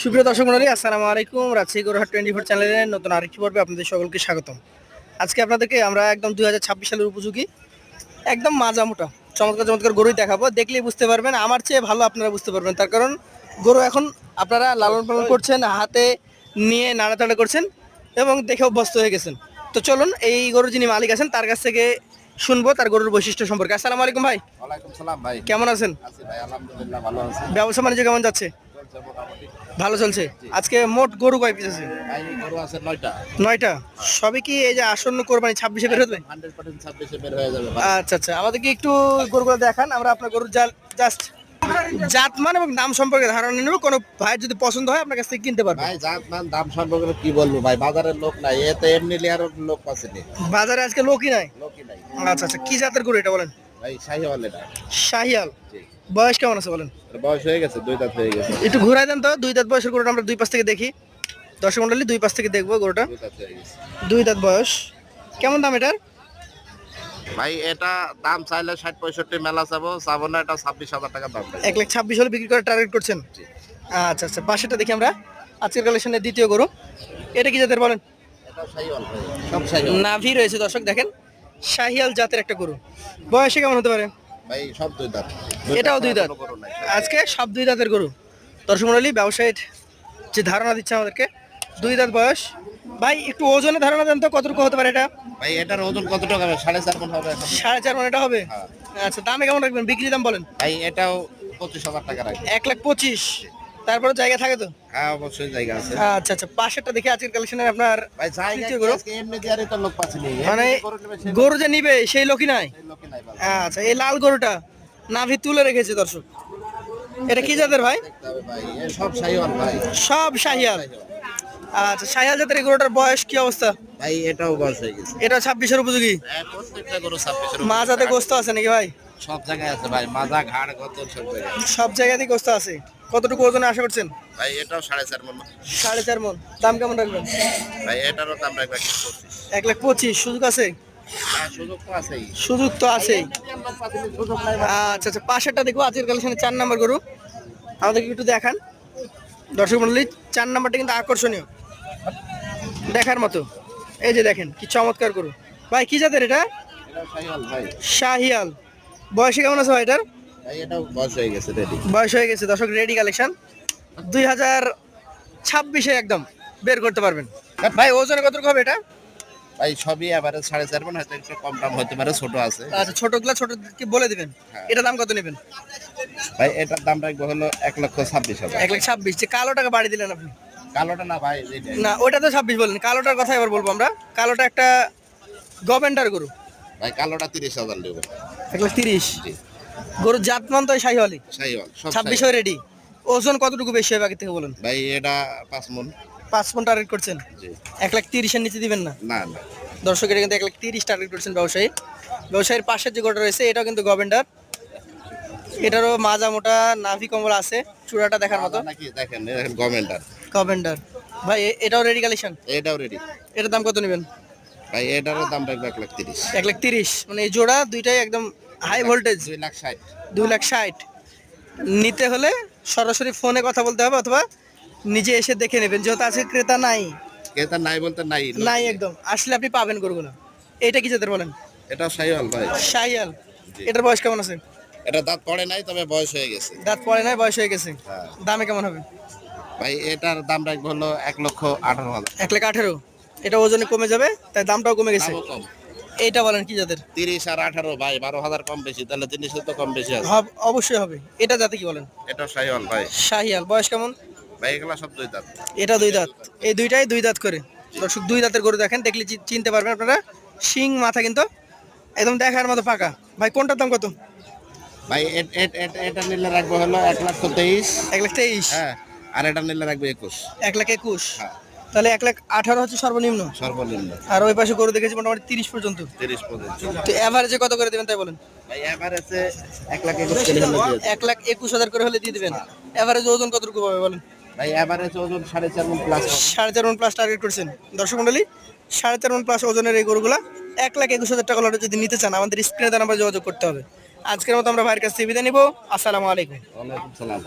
সুপ্রিয় দর্শক মণ্ডলী, আসসালামু আলাইকুম। রাজশাহী গরুহাট 24 চ্যানেলের নতুন আরেকটি পর্বে আপনাদের সকলকে স্বাগতম। আজকে আপনাদেরকে আমরা একদম 2026 সালের উপযোগী একদম মাজা মোটা চমৎকার চমৎকার গরুই দেখাবো। দেখলেই বুঝতে পারবেন, আমার চেয়ে ভালো আপনারা বুঝতে পারবেন। তার কারণ গরু এখন আপনারা লালন পালন করছেন, হাতে নিয়ে নাড়াচাড়া করছেন এবং দেখে অভ্যস্ত হয়ে গেছেন। তো চলুন এই গরুর যিনি মালিক আছেন তার কাছ থেকে শুনবো তার গরুর বৈশিষ্ট্য সম্পর্কে। আসসালামু আলাইকুম ভাই। ওয়ালাইকুম সালাম ভাই। কেমন আছেন? আছি ভাই, আলহামদুলিল্লাহ ভালো আছি। ব্যবসা বাণিজ্য কেমন যাচ্ছে? চলছে মোটামুটি। ভালো চলছে। আজকে মোট গরু কয় পিস আছে? ভাই গরু আছে 9টা। 9টা। সবই কি এই যে আসন্ন কোরবানি 26-এ বের হবে? 100% 26 বের হয়ে যাবে ভাই। আচ্ছা আচ্ছা, আমাদেরকে একটু গরুগুলো দেখান, আমরা আপনার গরুর জাস্ট জাতমান এবং দাম সম্পর্কে ধারণা নেব। কোনো ভাইয়ের যদি পছন্দ হয় আপনার কাছ থেকে কিনতে পারবেন। ভাই জাত মান দাম সম্পর্কে কি বলবো ভাই, বাজারের লোক নাই, এতে এমনি লিয়ার লোক পাচ্ছেনি, বাজারে আজকে লোকই নাই। লোকই নাই। আচ্ছা আচ্ছা, কি জাতের গরু এটা বলেন? ভাই শাহিওয়াল এটা। শাহিয়াল। জি। বয়স কেমন আছে বলেন? এর বয়স হয়ে গেছে, 2 দাঁত হয়ে গেছে। একটু ঘুরাই দেন তো। 2 দাঁত বয়সের গরুটা আমরা দুই পাশ থেকে দেখি। দর্শক মণ্ডলী, দুই পাশ থেকে দেখবো গরুটা। 2 দাঁত হয়ে গেছে। 2 দাঁত বয়স। কেমন দাম এটার? ভাই এটা দাম চাইলে 60-65 মেলা চাবো না, এটা 26,000 টাকা দাম ভাই। 1,26,000 হলে বিক্রি করার টার্গেট করছেন? জি। আচ্ছা আচ্ছা, পাশেরটা দেখি আমরা। আজকের কালেকশনের দ্বিতীয় গরু, এটা কি জাতের বলেন? এটা শাহিওয়াল ভাই, সব শাহিওয়াল। নাভি রয়েছে দর্শক দেখেন, শাহিয়াল জাতের একটা গরু। বয়সে কেমন হতে পারে? ভাই সব 2 দাঁত। এটাও 2 দাঁত। কোনো গরু নাই। আজকে সব 2 দাঁতের গরু। দর্শক মণ্ডলী, ব্যবসায়ীর যে ধারণা দিচ্ছে আমাদেরকে, 2 দাঁত বয়স। ভাই একটু ওজনে ধারণা দেন তো, কতটুকু হতে পারে এটা? ভাই এটার ওজন কত টাকা হবে? 4.5 মণ হবে এখন। 4.5 মণ এটা হবে। হ্যাঁ। আচ্ছা, দামে কেমন রাখবেন? বিক্রি দাম বলেন। ভাই এটাও 25,000 টাকা রাখবে। 1,25,000। তারপরে জায়গা থাকে তো? হ্যাঁ অবশ্যই জায়গা আছে। আচ্ছা আচ্ছা, পাশেরটা দেখি আজকের কালেকশনের আপনার ভাই জায়গা তৃতীয় কি গরু। আজকে এমনি দিয়ারে তো লোক পাচ্ছি না। মানে গরু নেবে সেই গরু যে নিবে সেই লোকই নাই। লোকই নাই বাজারে। আচ্ছা, এই লাল গরুটা নাভি তুলে রেখেছে দর্শক। এটা কি জাতের ভাই? দেখতে হবে ভাই, এ সব শাহিওয়াল ভাই। সব শাহিয়াল। আচ্ছা, শাহিয়াল জাতের এই গরুটার বয়স কি অবস্থা? ভাই এটাও বয়স হয়ে গেছে। এটা 26-এর উপযোগী। হ্যাঁ প্রত্যেকটা গরু 26 এর মাজাতে গোস্ত আছে নাকি ভাই? সব জায়গায় আছে ভাই, মাজা ঘাড় কত সব জায়গায়। সব জায়গাতেই গোস্ত আছে। কতটুকু ওজনে আশা করছেন? ভাই এটাও 4.5 মণ। 4.5 মণ। দাম কেমন রাখবেন? ভাই এটারও দাম রাখবে 25। 1,25,000। সুযোগ আছে? হ্যাঁ সুযোগ তো আছেই। সুযোগ তো আছেই। লোক পাচ্ছি না, সুযোগ নাই ভাই। আচ্ছা আচ্ছা, পাশেরটা দেখবো আজকের কালেকশনে 4 নম্বর গরু। আমাদেরকে একটু দেখান দর্শক মণ্ডলী। 4 নম্বরটা কিন্তু আকর্ষণীয়, দেখার মতো। এই যে দেখেন কি চমৎকার গরু। ভাই কি জাতের এটা? এটাও শাহিওয়াল ভাই। শাহিয়াল। বয়সে কেমন আছে ভাই এটার? ভাই এটাও বয়স হয়ে গেছে রেডি। বয়স হয়ে গেছে দর্শক, রেডি কালেকশন। 2026-এ একদম বের করতে পারবেন। ভাই ওজনে কতটুকু হবে এটা? ভাই সবই এভারেজ 4.5 মণ, হয়তো একটু কম দাম হতে পারে, ছোট আছে। আচ্ছা, ছোটগুলা ছোট কি বলে দিবেন। হ্যাঁ। এটা দাম কত নেবেন? ভাই এটার দাম রাখবো হলো 1,26,000। 1,26,000। যে কালো টাকা বাড়ি দিলেন আপনি। কালোটা না ভাই, এইটা। না, ওটা তো 26 বলেন। কালোটার কথা এবার বলবো আমরা। কালোটা একটা গভেন্ডার গরু। ভাই কালোটা 30,000 নেব। 1,30,000। জি। গরুর জাতমান তো শাহিওয়ালি। শাহিওয়াল সব 26 রেডি। ওজন কতটুকু বেশি হবে আগে থেকে বলুন। ভাই এটা 5 মণ। 5 মণ টার্গেট করছেন? জি। 1,30,000-এর নিচে দিবেন না? না না। দর্শক, এটা কিন্তু 1,30,000 টার্গেট করছেন ব্যবসায়ী। ব্যবসায়ীর পাশের যে গরুটা রয়েছে এটাও কিন্তু গভেন্ডার। এটারও মাজা মোটা নাভি কম্বল আছে, চূড়াটা দেখার মতো। নাকি দেখেন, দেখেন গভর্নমেন্টার। গভেন্ডার। ভাই এটাও রেডি কালেকশন। এটাও রেডি। এটার দাম কত নেবেন? ভাই এটারও দাম রাখবো 1,30,000। 1,30,000। মানে এই জোড়া দুইটাই একদম হাই ভোল্টেজ। 2,60,000। 2,60,000 নিতে হলে সরাসরি ফোনে কথা বলতে হবে অথবা নিজে এসে দেখে নেবেন, যেহেতু আজকে ক্রেতা নাই। ক্রেতা নাই বলতে নাই। নাই একদম, আসলে আপনি পাবেন গরুগুলো। এটা কি জাতের বলেন? এটাও শাহিওয়াল ভাই। শাহিয়াল। জি। এটার বয়স কেমন আছে? এটা দাঁত পড়ে নাই, তবে বয়স হয়ে গেছে। দাঁত পড়ে নাই, বয়স হয়ে গেছে। হ্যাঁ। দামে কেমন হবে? ভাই এটার দাম রাখবো হলো 1,18,000। 1,18,000। এটা ওজনে কমে যাবে, তাই দামটাও কমে গেছে। দামও কম। এইটা বলেন কি জাতের? 30 আর 18 ভাই, 12,000 কম বেশি, তাহলে জিনিসের তো কম বেশি আছে। অবশ্যই হবে। এটা জাতে কি বলেন? এটাও শাহিওয়াল ভাই। শাহিয়াল। বয়স কেমন? ভাই এগুলা সব 2 দাঁত। এটা 2 দাঁত। এই দুইটাই 2 দাঁত করে। দর্শক, 2 দাঁতের গরু দেখেন, দেখলে চিনতে পারবেন আপনারা। শিং মাথা কিন্তু একদম দেখার মতো পাকা। ভাই কোনটার দাম কত? ভাই এটা নিলে রাখবো হলো 1,23,000। 1,23,000। হ্যাঁ। আর এটা নিলে রাখবো 21। 1,21,000। হ্যাঁ। তাহলে 1,18,000 হচ্ছে সর্বনিম্ন। সর্বনিম্ন। আর ওই পাশে গরু দেখেছি মোটামুটি 30 পর্যন্ত। 30 পর্যন্ত। তো এভারেজে কত করে দেবেন তাই বলেন? ভাই এভারেজে 1,21,000 করে হলো দিয়ে। 1,21,000 করে হলে দিয়ে দিবেন। এভারেজ ওজন কতটুকু পাবে বলেন? ভাই এভারেজ ওজন 4.5 মণ প্লাস। 4.5 মণ প্লাস টার্গেট করছেন। দর্শক মণ্ডলী, 4.5 মণ প্লাস ওজনের এই গরুগুলা 1,21,000 টাকা লটে যদি নিতে চান আমাদের স্ক্রিনে দেওয়া নাম্বারে যোগাযোগ করতে হবে। আজকের মতো আমরা ভাইয়ের কাছ থেকে বিদায় নিব। আসসালামু আলাইকুম। ওয়ালাইকুম সালাম।